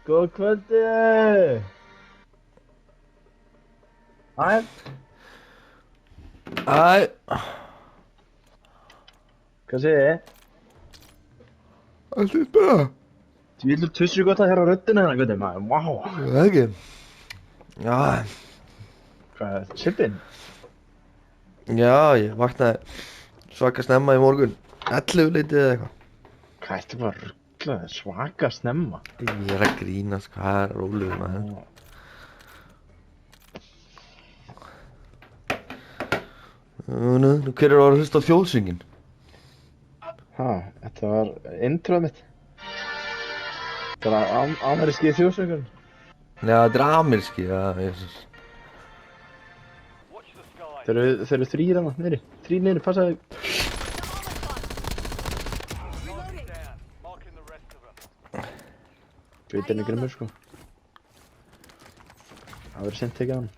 Góð kvöldi! Æ, Æ, hvað segir þið? allt er bara. Þú villu tussu gott að hér á röddina hérna, gutti, maður, vá! Það er ekki. Já, Hvað er chippin? já, ég vaknaði svaka snemma í morgun. 11 leitið eða eitthvað. Hvað ertu bara rugglaður, svaka snemma? Ég er að grínast, hvað er rólegur maður. Nú, hver er að hlusta á þjóðsönginn? Ha, þetta var introð mitt. Það var ameríski þjóðsöngurinn. Já, þetta er ameríski, já, Jesus. Þeir eru þrír hana, niðri. Þrír niðri, passaði. Gautirinn er grimmur, sko. Það verður sent tekið hann.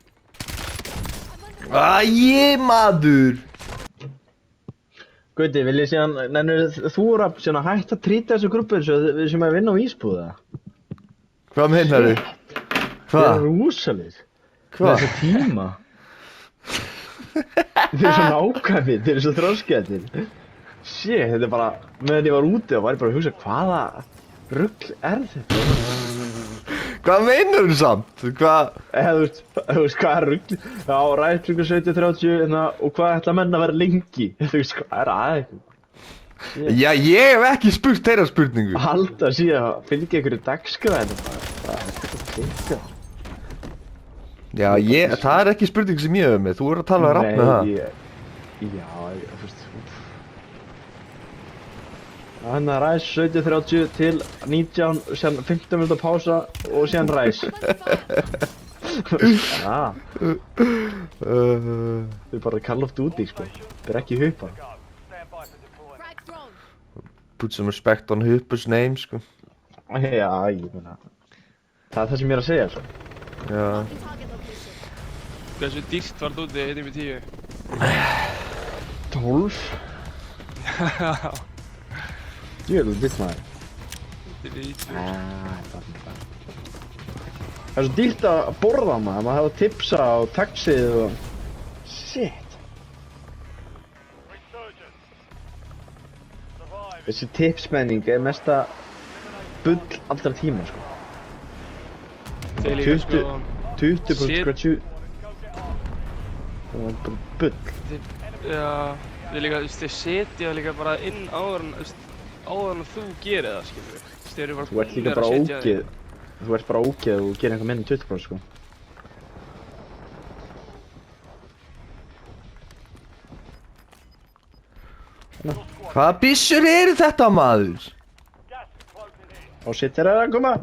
Æ, maður! Gauti, vil ég síðan, nennir þú Rapp síðan að hætta að trýta þessu grúpu eins og við sem að vinna á ísbúða? Hvað meinar þið? Það er rosalegir. Hvað? Með þessu tíma. Þeir eru svo nákvæmir, þeir eru svo þroskættir. Shit, þetta er bara, meðan ég var úti og var ég bara að hugsa hvaða rugl er þetta? Hvað meinar þú samt? Hvað? Þú veist hvað er rugl? Já, rætt klukkan 17:30 og hvað ætla menn að vera lengi? Þú veist hvað er aðeins? Já, ég hef ekki spurt þeirra spurningu. Halda síðan að fylgja einhverju dagskræðinu. Það er eitthvað fylgja. Já, það er ekki spurning sem ég hef með. Þú er að tala að Rapp með það. Já, þú veist. Þannig að ræs 17:30 til 19, síðan 15 minúta pása og síðan ræs. Þau er bara Call of Duty, sko. Þau er ekki hupa. Put some respect on Hupus name, sko. Já, ég meina. Það er það sem ég er að segja, sko. Já. Hversu dýrt var þú úti 1x10? 12? Já. Jöfnvel ditt maður. Þetta er lítið. Það er svo dýrt að borða maður hefur tipsa á taxið og... Shit. Þessi tipsmenning er mesta bull allra tíma, sko. Þeir líka sko... 20% scratchu. Það var bara bull. Já, þeir líka, þeir setja líka bara inn áður en þú gerir það, skilur við. Þeir eru bara Þú ert líka bara ógeð. Þú ert bara ógeð og gerir eitthvað minni en 20%, sko. Hvaða byssur eru þetta, maður? Og shit, er það að koma?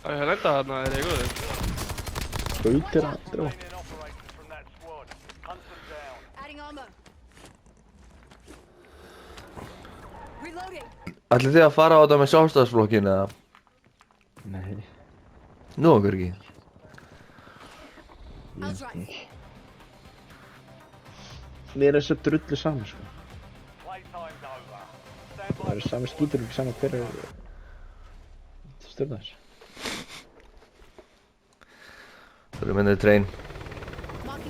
Það er að lenda þarna, er ég góður? Gautir að drá. Ætlið þið að fara á þetta með sjálfstæðisflokkinn eða? Nei. Nú okkur ekki. Ég veit ekki. Mér er þessu drullu saman, sko. Það eru sami skítur og saman hver er... stjórna þessu. Það eru minnið trein.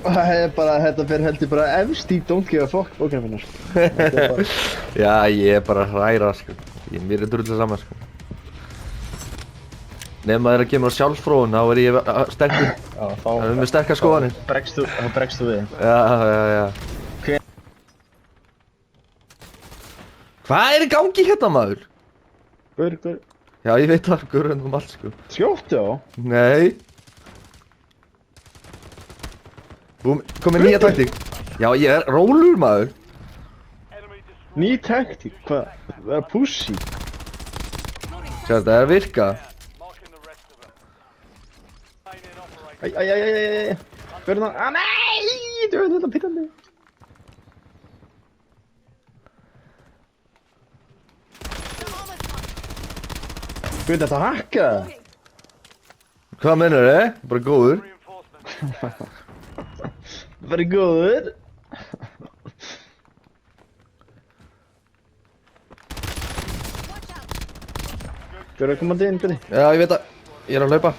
Það er bara, þetta fyrir heldur bara efst í don't give a fuck bókina minna, sko. Þetta er bara... Já, ég er bara að hræra, sko. Mér er drullu saman, sko. Nefn að það kemur á sjálfsfróun, þá er ég sterkur. Já, þá... Það er með sterkar skoðanir. Þá bregst þú við. Já. Hvað er í gangi hérna, maður? Gaur. Já, ég veit það, gaur allt, sko. Skjóttu á? Nei. Komið nýja taktík. Já, ég er rólur, maður. Ný taktík? Hvað? Það er pussy. Sjá, þetta er að virka. Æ. Hver er það? Nei! Þú veit þetta pittandi. Guð, þetta hakka. Hvað mennur þið? Bara góður. Very good. Gjörðu að koma til inn, Byrði. Já, ég veit að ég er að hlaupa.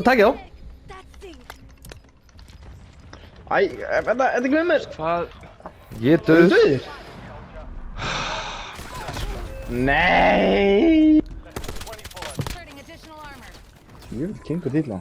Takk þá. Æ, þetta er glimmer. Hvað? Ég er Þú döð. döðir? Nei! Inserting additional armor. Jú, kingur til á.